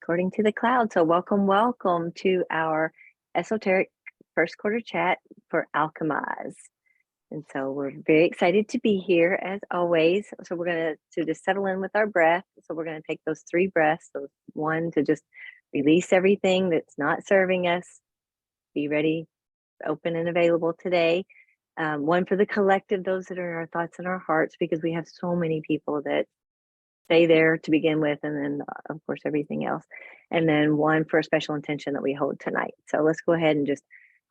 according to the cloud. So welcome to our Esoteric first quarter chat for Alchemize. And so we're very excited to be here as always. So we're going to just settle in with our breath. So we're going to take those 3 breaths. So one to just release everything that's not serving us. Be ready, open and available today. One for the collective, those that are in our thoughts and our hearts, because we have so many people that stay there to begin with, and then of course everything else. And then one for a special intention that we hold tonight. So let's go ahead and just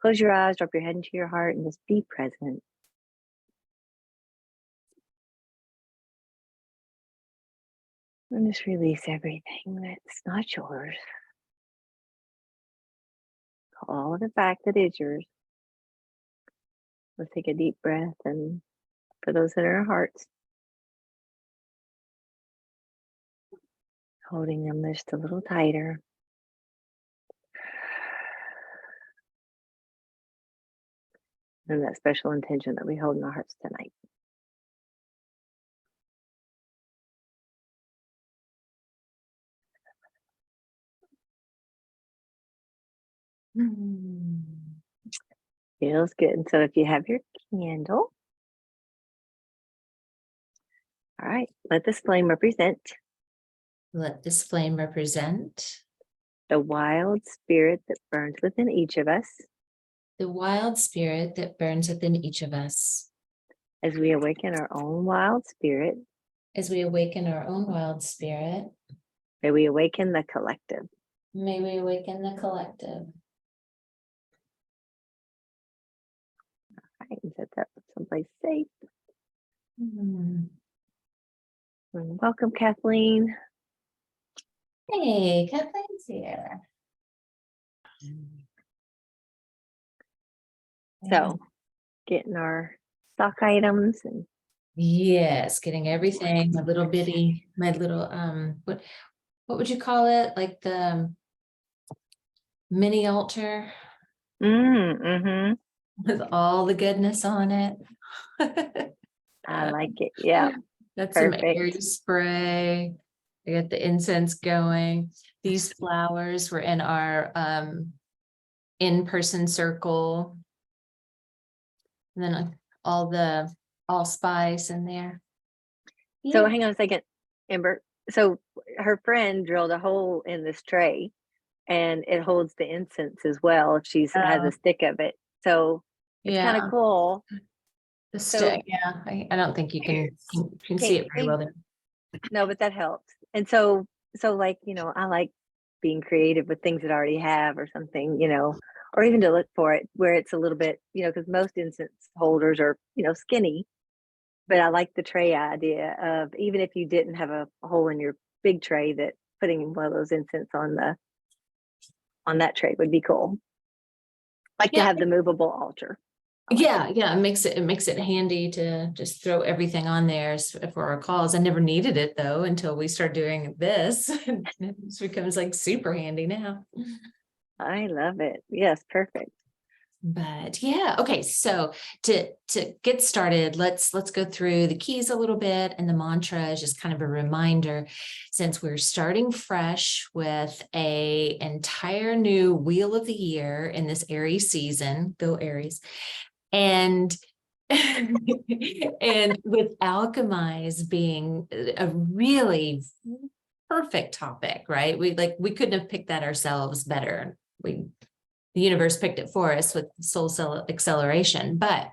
close your eyes, drop your head into your heart, and just be present. And just release everything that's not yours. All of the fact that is yours. Let's take a deep breath, and for those that are in our hearts, holding them just a little tighter. And that special intention that we hold in our hearts tonight. Feels good. And so if you have your candle, all right, let this flame represent. Let this flame represent The wild spirit that burns within each of us. the wild spirit that burns within each of us. As we awaken our own wild spirit. As we awaken our own wild spirit. May we awaken the collective. May we awaken the collective. All right, and set that someplace safe. And welcome, Kathleen. Hey, Kathleen's here. So, getting our stock items and yes, getting everything, my little what would you call it? Like the mini altar with all the goodness on it. I like it. Yeah. Got Perfect. some airy spray. I got the incense going. These flowers were in our in-person circle. And then all allspice in there. So hang on a second, Amber. So her friend drilled a hole in this tray and it holds the incense as well if she's has a stick of it. So it's kind of cool. The stick, yeah. I don't think you can see it very well there. No, but that helps. And so like, I like being creative with things that I already have or something, or even to look for it where it's a little bit, because most incense holders are, skinny. But I like the tray idea of, even if you didn't have a hole in your big tray, that putting one of those incense on that tray would be cool. To have the movable altar. Yeah, it makes it handy to just throw everything on there for our calls. I never needed it though until we start doing this. It becomes like super handy now. I love it. Yes, perfect. But yeah, okay. So to get started, let's go through the keys a little bit, and the mantra is just kind of a reminder, since we're starting fresh with a entire new wheel of the year in this Aries season. Go Aries. And and with Alchemize being a really perfect topic, right? We couldn't have picked that ourselves better. The universe picked it for us with soul cell acceleration, but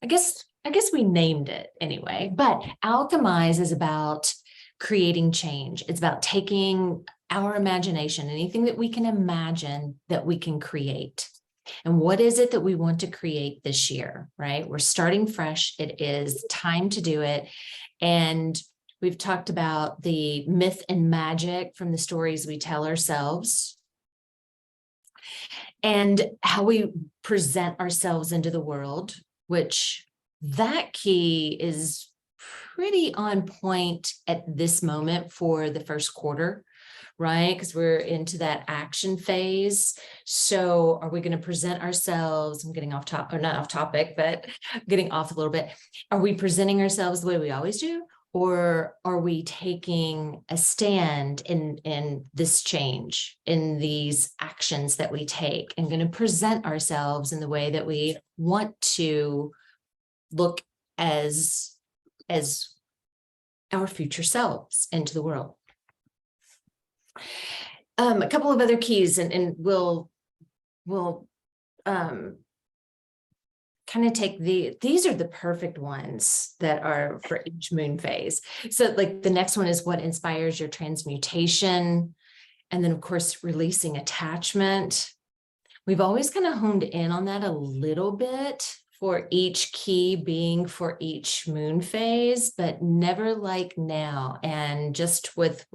I guess we named it anyway. But Alchemize is about creating change. It's about taking our imagination, anything that we can imagine that we can create. And what is it that we want to create this year, right? We're starting fresh. It is time to do it. And we've talked about the myth and magic from the stories we tell ourselves, and how we present ourselves into the world, which that key is pretty on point at this moment for the first quarter, right? Because we're into that action phase. So are we going to present ourselves? I'm getting off topic, or not off topic, but getting off a little bit. Are we presenting ourselves the way we always do? Or are we taking a stand in this change, in these actions that we take, and going to present ourselves in the way that we want to look as our future selves into the world? A couple of other keys, and we'll kind of take these are the perfect ones that are for each moon phase. So like the next one is what inspires your transmutation. And then of course, releasing attachment. We've always kind of honed in on that a little bit for each key being for each moon phase, but never like now. And just with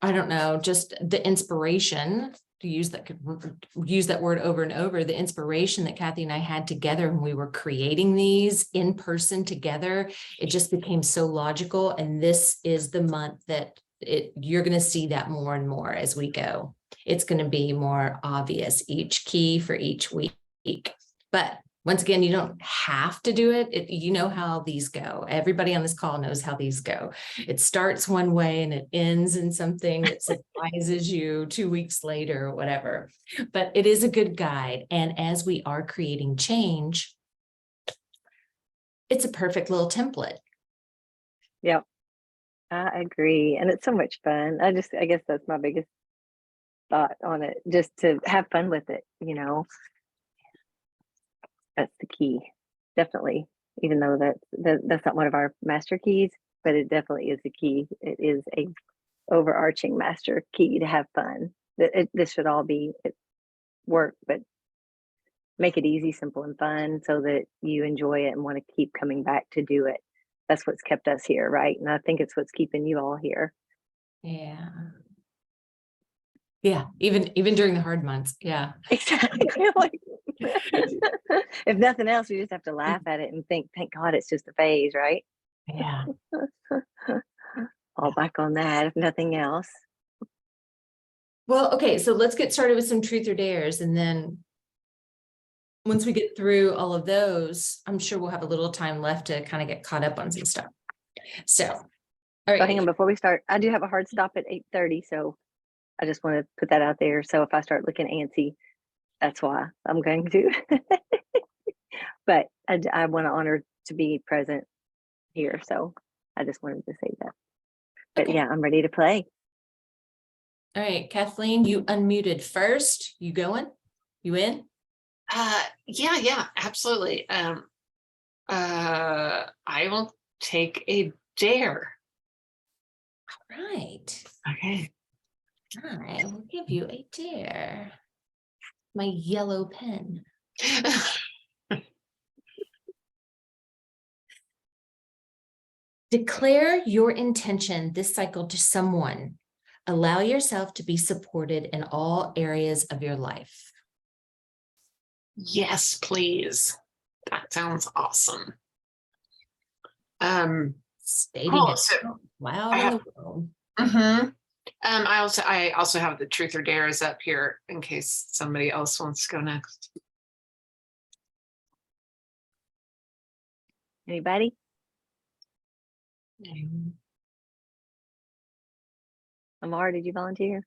I don't know, just the inspiration, to use that word over and over, the inspiration that Kathy and I had together when we were creating these in person together, it just became so logical. And this is the month that you're going to see that more and more as we go. It's going to be more obvious, each key for each week. But once again, you don't have to do it. You know how these go. Everybody on this call knows how these go. It starts one way and it ends in something that surprises you 2 weeks later or whatever. But it is a good guide. And as we are creating change, it's a perfect little template. Yep. I agree. And it's so much fun. I guess that's my biggest thought on it, just to have fun with it, That's the key, definitely. Even though that's not one of our master keys, but it definitely is the key. It is a overarching master key to have fun. This should all be work, but make it easy, simple, and fun so that you enjoy it and want to keep coming back to do it. That's what's kept us here, right? And I think it's what's keeping you all here. Yeah. Yeah, even during the hard months. Yeah. Exactly. If nothing else, we just have to laugh at it and think, thank God it's just a phase, right? Yeah. Fall back on that, if nothing else. Well, okay, so let's get started with some truth or dares. And then once we get through all of those, I'm sure we'll have a little time left to kind of get caught up on some stuff. So, all right. So hang on, before we start, I do have a hard stop at 8:30, so I just want to put that out there. So if I start looking antsy, that's why I'm going to. But I want to honor to be present here, so I just wanted to say that. But Okay. yeah, I'm ready to play. All right, Kathleen, you unmuted first. You going? You in? Yeah, absolutely. I will take a dare. All right. Okay. I will give you a dare. My yellow pen. Declare your intention this cycle to someone. Allow yourself to be supported in all areas of your life. Yes, please. That sounds awesome. Stating Cool. it So loud in the world. I also have the truth or dares up here in case somebody else wants to go next. Anybody? Amar, did you volunteer?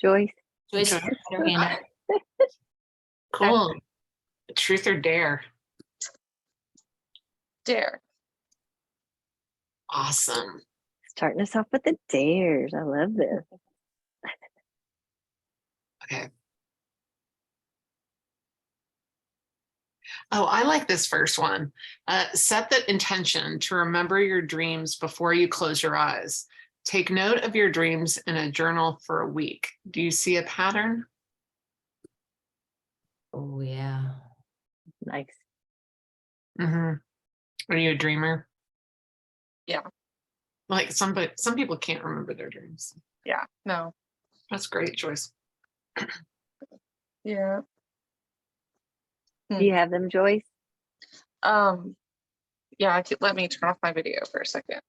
Joyce? Joyce, Joyce. put her hand up. Cool. Truth or dare? Dare. Awesome. Starting us off with the dares. I love this. Okay. Oh, I like this first one. Set the intention to remember your dreams before you close your eyes. Take note of your dreams in a journal for a week. Do you see a pattern? Oh, yeah. Nice. Are you a dreamer? Yeah. Like some people can't remember their dreams. Yeah. No. That's great, Joyce. Yeah. Do you have them, Joyce? Yeah, let me turn off my video for a second.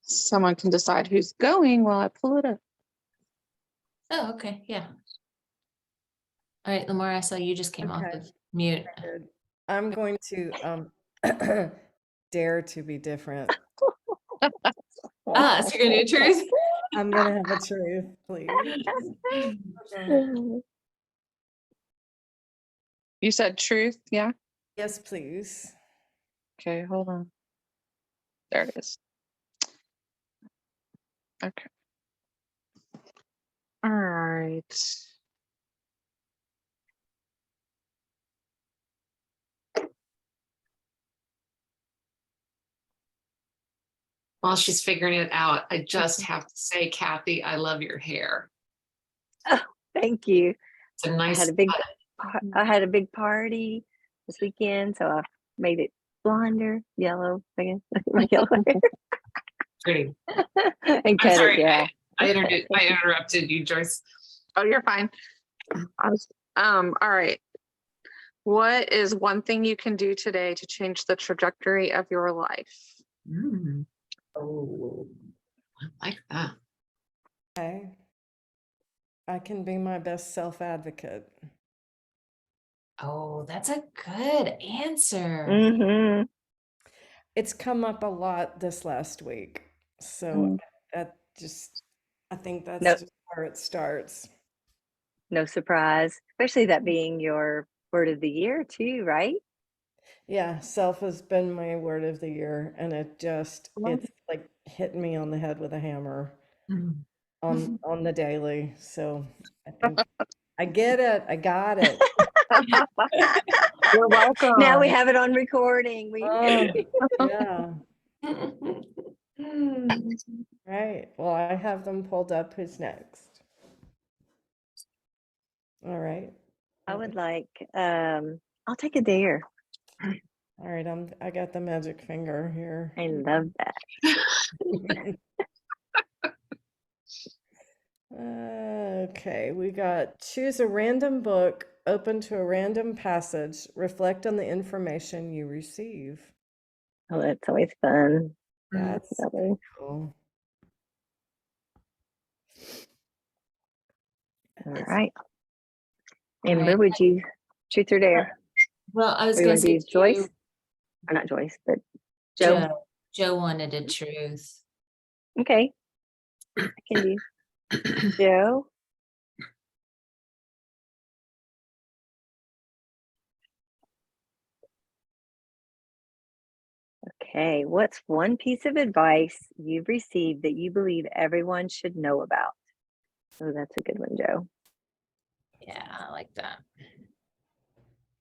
Someone can decide who's going while I pull it up. Oh, okay. Yeah. All right, Lamar, I saw you just came off Okay. of Mute. Good. I'm going to dare to be different. So you're gonna do truth? I'm gonna have a truth, please. You said truth, yeah? Yes, please. Okay, hold on. There it is. Okay. All right. While she's figuring it out, I just have to say, Kathy, I love your hair. Thank you. It's a I nice had a big cut. I had a big party this weekend, so I made it blonder, yellow, I guess, my yellow hair, Pretty. and I'm cut it. sorry, Yeah. I interrupted you, Joyce. Oh, you're fine. All right. What is one thing you can do today to change the trajectory of your life? Oh, I like that. Okay. I can be my best self-advocate. Oh, that's a good answer. Mm-hmm. It's come up a lot this last week. So that just, I think that's No, just where it starts. no surprise, especially that being your word of the year too, right? Yeah, self has been my word of the year, and it's like hitting me on the head with a hammer Mhm. on the daily. So I think I get it. I got it. You're welcome. Now we have it on recording. Oh, yeah. Hmm. Right. Well, I have them pulled up. Who's next? All right. I would like I'll take a dare. All right. I got the magic finger here. I love that. Okay, we got choose a random book, open to a random passage, reflect on the information you receive. Oh, that's always fun. That's Lovely. cool. All right. All Amber, right. would you truth or dare? Well, I was Or you gonna want to say do Joyce? Joe, Or not Joyce, but Joe. Joe wanted a truth. Okay. I can do Joe. Okay. What's one piece of advice you've received that you believe everyone should know about? Oh, that's a good one, Joe. Yeah, I like that.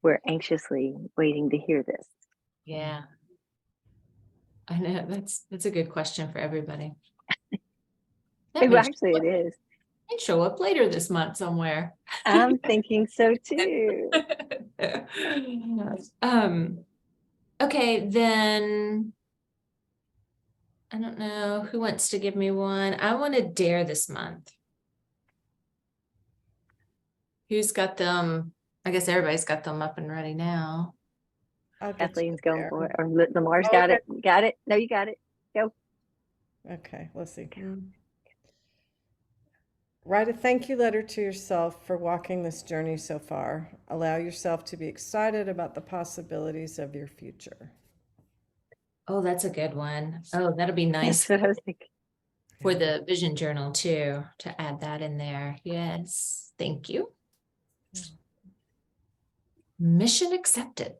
We're anxiously waiting to hear this. Yeah. I know that's a good question for everybody. That Oh, may actually, it is. show up later this month somewhere. I'm thinking so too. Okay, then I don't know who wants to give me one. I want to dare this month. Who's got them? I guess everybody's got them up and ready now. I'll get you Kathleen's going there. for it. Or Lamar's Oh, got okay. it. Got it. No, you got it. Go. Okay, let's see. Write a thank you letter to yourself for walking this journey so far. Allow yourself to be excited about the possibilities of your future. Oh, that's a good one. Oh, that'll be That's nice what I was thinking. for the vision journal too, to add that in there. Yes, thank you. Mission accepted.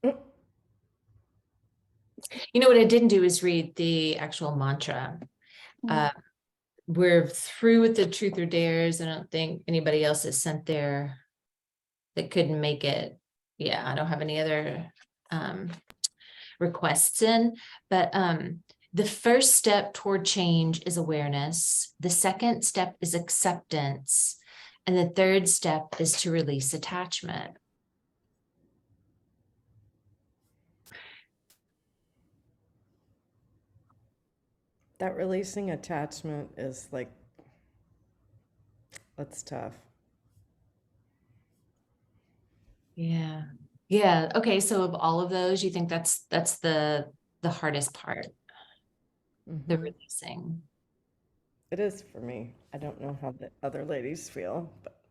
Mm. You know what I didn't do is read the actual mantra. We're through with the truth or dares. I don't think anybody else has sent their that couldn't make it. Yeah, I don't have any other requests in, but the first step toward change is awareness. The second step is acceptance. And the third step is to release attachment. That releasing attachment is like, that's tough. Yeah. Yeah. Okay. So of all of those, you think that's the hardest part, the Mhm. releasing. It is for me. I don't know how the other ladies feel, but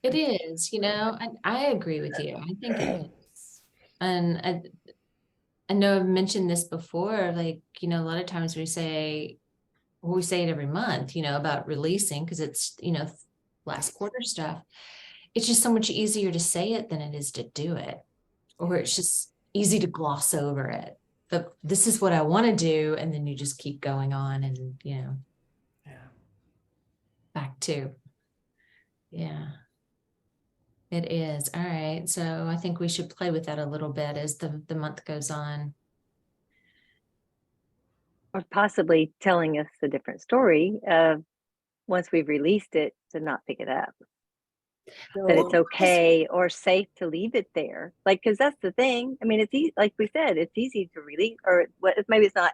It is, and I agree with you. I think it is. And I know I've mentioned this before, like, a lot of times we say it every month, about releasing because it's, last quarter stuff. It's just so much easier to say it than it is to do it, or it's just easy to gloss over it. But this is what I want to do. And then you just keep going on and, Yeah. back to, yeah. It is. All right. So I think we should play with that a little bit as the month goes on. Or possibly telling us a different story of once we've released it to not pick it up. That it's okay or safe to leave it there. Like, because that's the thing. I mean, it's easy, like we said, it's easy to release, or what, maybe it's not,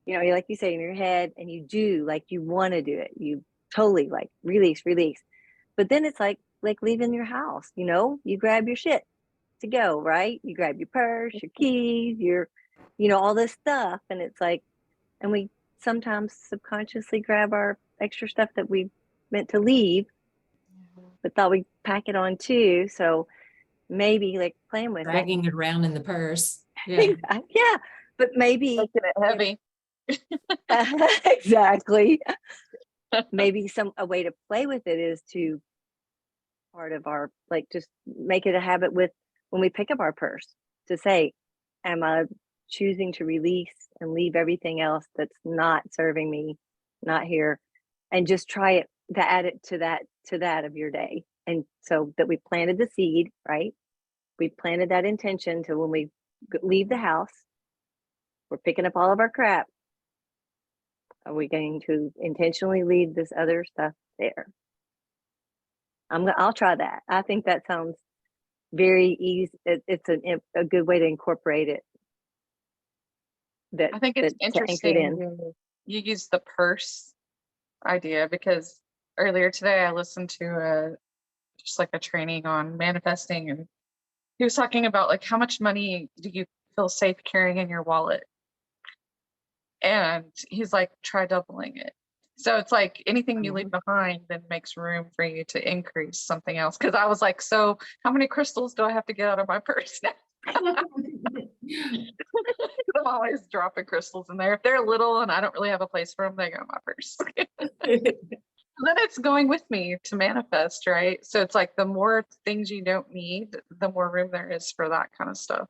like you say in your head, and you do, like, you want to do it. You totally like release. But then it's like leaving your house, you grab your shit to go, right? You grab your purse, your keys, all this stuff. And it's like, and we sometimes subconsciously grab our extra stuff that we meant to leave, but thought we'd pack it on too. So maybe like playing with Dragging it around in the purse. it. Yeah. Yeah. But maybe Making it heavy. exactly. Maybe a way to play with it is to part of our, like, just make it a habit with when we pick up our purse to say, am I choosing to release and leave everything else that's not serving me, not here, and just try it to add it to that of your day. And so that we planted the seed, right? We planted that intention to when we leave the house, we're picking up all of our crap. Are we going to intentionally leave this other stuff there? I'll try that. I think that sounds very easy. It's a good way to incorporate it. I think it's to anchor it interesting in. you use the purse idea, because earlier today I listened to just like a training on manifesting, and he was talking about like how much money do you feel safe carrying in your wallet, and he's like, try doubling it. So it's like anything you leave behind then makes room for you to increase something else. Because I was like, so how many crystals do I have to get out of my purse now? I'm always dropping crystals in there. If they're little and I don't really have a place for them, they go in my purse. Then it's going with me to manifest, right? So it's like the more things you don't need, the more room there is for that kind of stuff.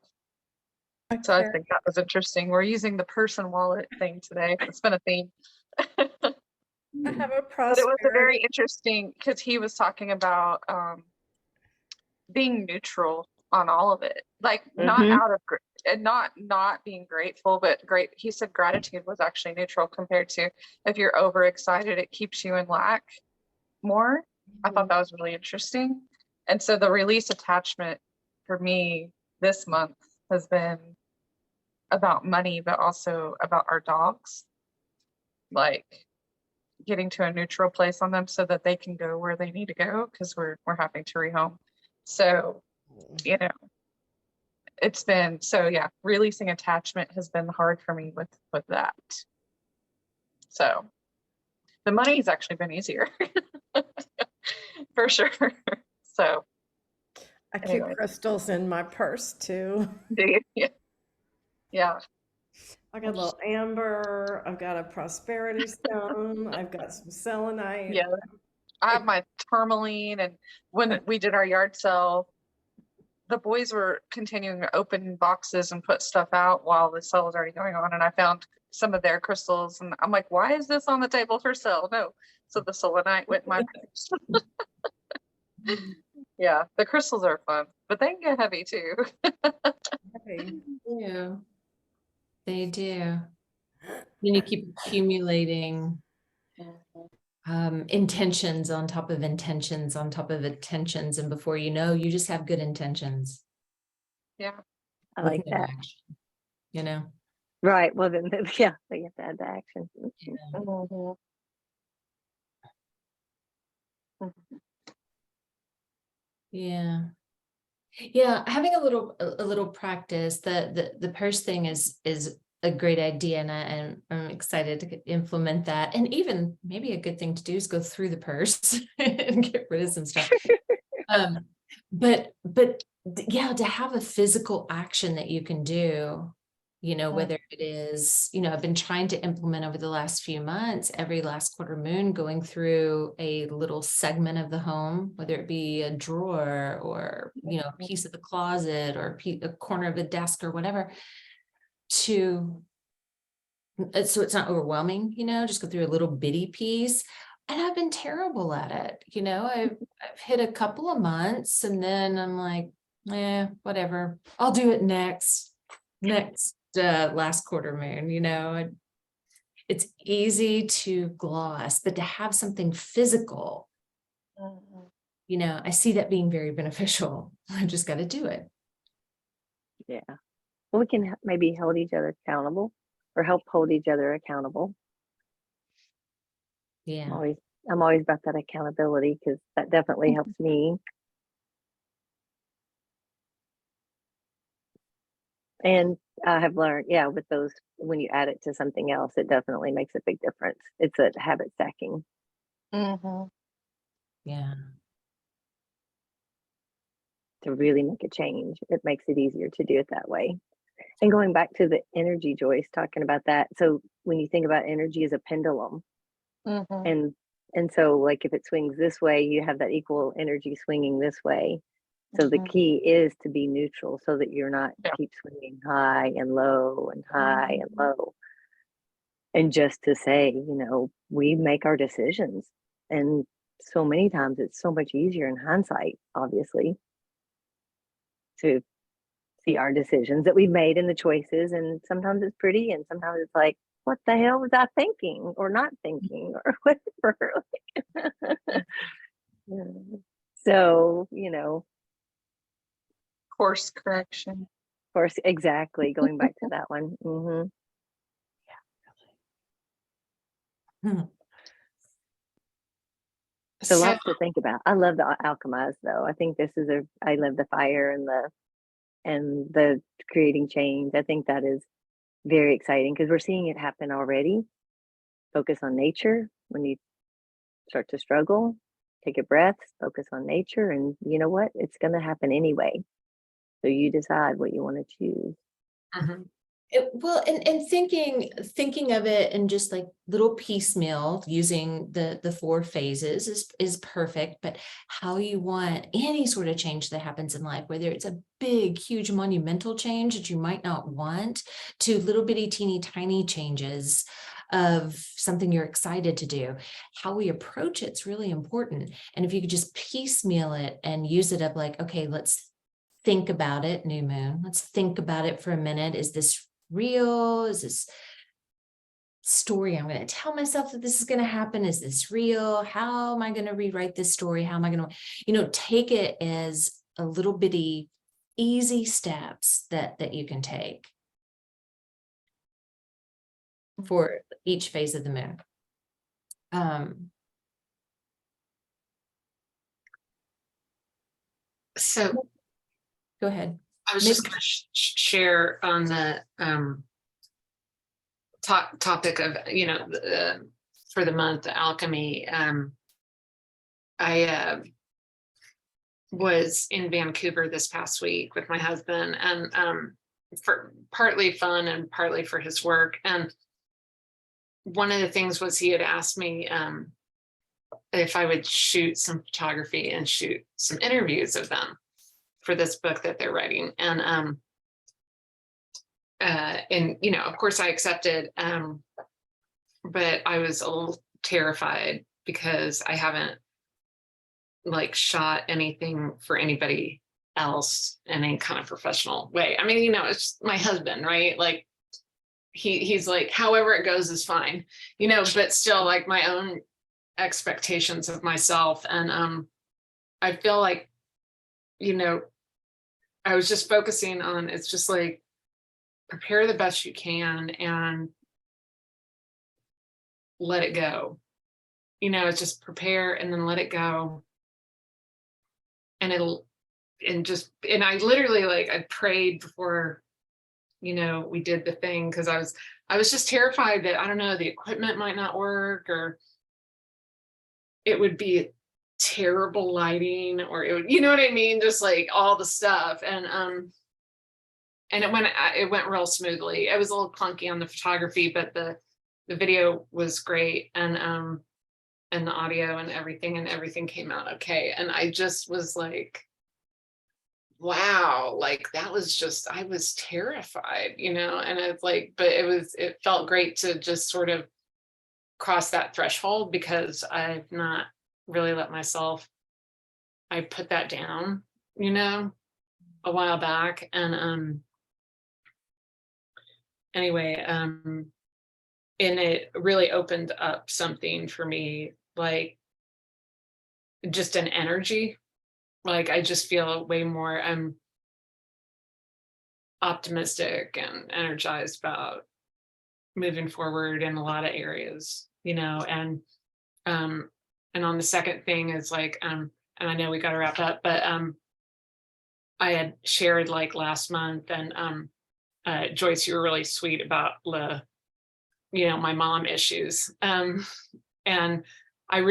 So I think that was interesting. We're using the purse and wallet thing today. It's been a theme. I have a But it was a very prosperity. interesting, because he was talking about being neutral on all of it, like not out of and not being grateful, but great. He said gratitude was actually neutral compared to if you're overexcited, it keeps you in lack more. I thought that was really interesting. And so the release attachment for me this month has been about money, but also about our dogs, like getting to a neutral place on them so that they can go where they need to go, because we're having to rehome. So it's been, so yeah, releasing attachment has been hard for me with that. So the money's actually been easier for sure. So I keep anyway. crystals in my purse too. Yeah. I got a little amber. I've got a prosperity stone. I've got some selenite. Yeah. I have my tourmaline, and when we did our yard sale, the boys were continuing to open boxes and put stuff out while the sale was already going on. And I found some of their crystals, and I'm like, why is this on the table for sale? No. So the selenite went in my purse. Yeah, the crystals are fun, but they can get heavy too. Yeah, they do. Then you keep accumulating intentions on top of intentions on top of intentions, and before you know, you just have good intentions. Yeah, I like that. Action, Right. Well, then, yeah, they have to add the action. Yeah, having a little practice. The purse thing is a great idea, and I'm excited to implement that. And even maybe a good thing to do is go through the purse and get rid of some stuff. But yeah, to have a physical action that you can do, whether it is, I've been trying to implement over the last few months, every last quarter moon, going through a little segment of the home, whether it be a drawer or, a piece of the closet or a corner of the desk or whatever, so it's not overwhelming, just go through a little bitty piece. And I've been terrible at it. I've hit a couple of months and then I'm like, whatever, I'll do it next last quarter moon. It's easy to gloss, but to have something physical, I see that being very beneficial. I just got to do it. Yeah. Well, we can maybe hold each other accountable or help hold each other accountable. Yeah. I'm always about that accountability because that definitely helps me. And I have learned, with those, when you add it to something else, it definitely makes a big difference. It's a habit stacking. Yeah. To really make a change, it makes it easier to do it that way. And going back to the energy, Joyce, talking about that. So when you think about energy as a pendulum, and so like if it swings this way, you have that equal energy swinging this way. So the key is to be neutral so that you're not keep swinging high and low and high and low. And just to say, we make our decisions. And so many times it's so much easier in hindsight, obviously, to see our decisions that we've made and the choices. And sometimes it's pretty and sometimes it's like, what the hell was I thinking or not thinking or whatever. So, Course correction. of course, exactly. Going back to that one. So lots to think about. I love the Alchemize though. I think this is I love the fire and the creating change. I think that is very exciting because we're seeing it happen already. Focus on nature when you start to struggle. Take a breath, focus on nature, and you know what? It's going to happen anyway. So you decide what you want to choose. Well, and thinking of it in just like little piecemeal, using the 4 phases is perfect. But how you want any sort of change that happens in life, whether it's a big, huge, monumental change that you might not want, to little bitty, teeny, tiny changes of something you're excited to do, how we approach it's really important. And if you could just piecemeal it and use it of like, okay, let's think about it, new moon. Let's think about it for a minute. Is this real? Is this story I'm going to tell myself that this is going to happen? Is this real? How am I going to rewrite this story? How am I going to, take it as a little bitty, easy steps that you can take for each phase of the moon. So Go ahead. I was just going to share on the topic of, for the month, alchemy. I was in Vancouver this past week with my husband, and for partly fun and partly for his work. And one of the things was he had asked me if I would shoot some photography and shoot some interviews of them for this book that they're writing. And of course I accepted, but I was a little terrified because I haven't shot anything for anybody else in any kind of professional way. I mean, it's my husband, right? Like he's like, however it goes is fine, but still like my own expectations of myself. And I feel like, I was just focusing on, it's just like, prepare the best you can and let it go. It's just prepare and then let it go. And I literally I prayed before, we did the thing, because I was just terrified that, I don't know, the equipment might not work, or it would be terrible lighting, or you know what I mean? Just like all the stuff. And it went real smoothly. It was a little clunky on the photography, but the video was great. And the audio and everything came out okay. And I just was like, wow, like that was just, I was terrified, and it's like, but it felt great to just sort of cross that threshold, because I've not really let myself, I put that down, a while back. And anyway, and it really opened up something for me, like just an energy. Like I just feel way more optimistic and energized about moving forward in a lot of areas, and on the second thing is like, and I know we got to wrap up, but I had shared like last month, and Joyce, you were really sweet about my mom issues, and I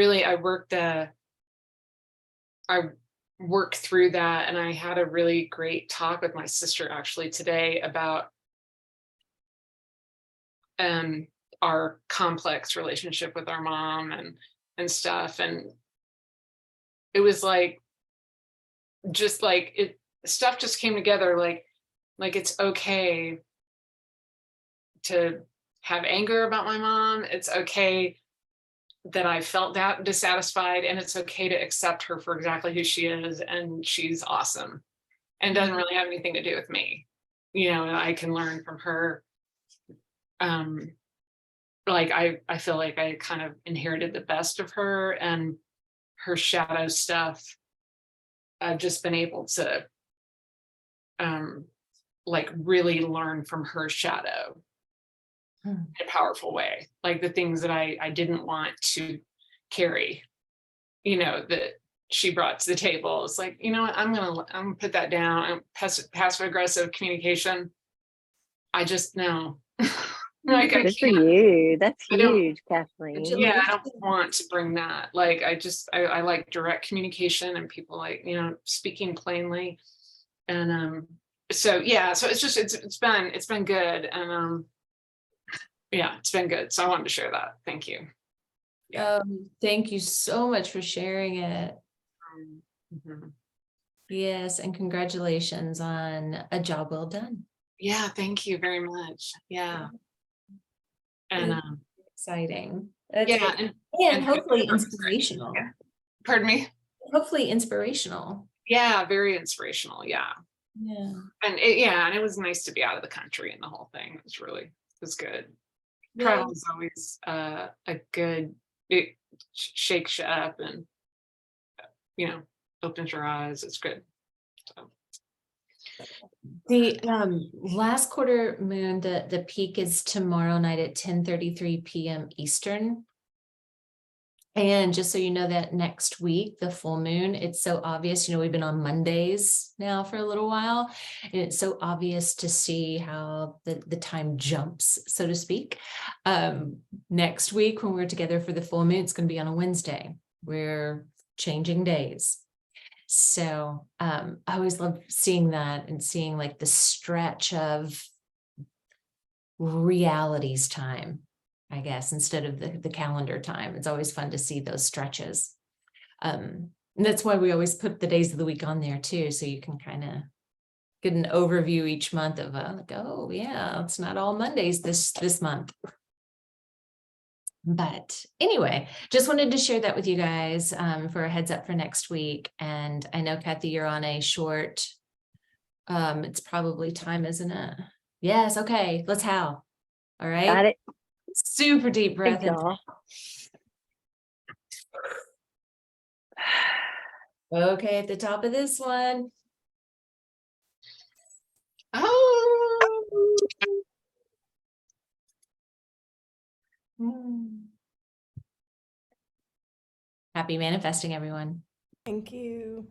worked through that, and I had a really great talk with my sister actually today about our complex relationship with our mom and stuff. And it was like, just like stuff just came together, like it's okay to have anger about my mom. It's okay that I felt that dissatisfied, and it's okay to accept her for exactly who she is, and she's awesome, and doesn't really have anything to do with me, and I can learn from her. Like I feel like I kind of inherited the best of her, and her shadow stuff, I've just been able to like really learn from her shadow in a powerful way. Like the things that I didn't want to carry, that she brought to the table. It's like, what, I'm gonna put that down. And passive aggressive communication, I just know. Like I Good for can't. you. That's I don't. huge, Kathleen. Yeah, I don't want to bring that. Like I like direct communication, and people like, speaking plainly. And so yeah, so it's been good. And yeah, it's been good. So I wanted to share that. Thank you. Yeah. Thank you so much for sharing it. Mhm. Yes, and congratulations on a job well done. Yeah, thank you very much. Yeah. And Exciting. That's yeah, great. and And hopefully inspirational. Yeah. Pardon me? Hopefully inspirational. Yeah, very inspirational. Yeah. Yeah. And it was nice to be out of the country, and the whole thing it was good. Travel is always a good, it shakes you up, and opens your eyes. It's good. So. The last quarter moon, the peak is tomorrow night at 10:33 p.m. Eastern. And just so you know, that next week, the full moon, it's so obvious, we've been on Mondays now for a little while, and it's so obvious to see how the time jumps, so to speak. Next week, when we're together for the full moon, it's going to be on a Wednesday. We're changing days. So I always love seeing that, and seeing like the stretch of reality's time, I guess, instead of the calendar time. It's always fun to see those stretches. And that's why we always put the days of the week on there too, so you can kind of get an overview each month of like, oh yeah, it's not all Mondays this month. But anyway, just wanted to share that with you guys for a heads up for next week. And I know, Kathy, you're on a short, it's probably time, isn't it? Yes. Okay. Let's howl. All right. Got it. Super deep breath. Thanks, y'all. Okay. At the top of this one. Oh. Happy manifesting, everyone. Thank you.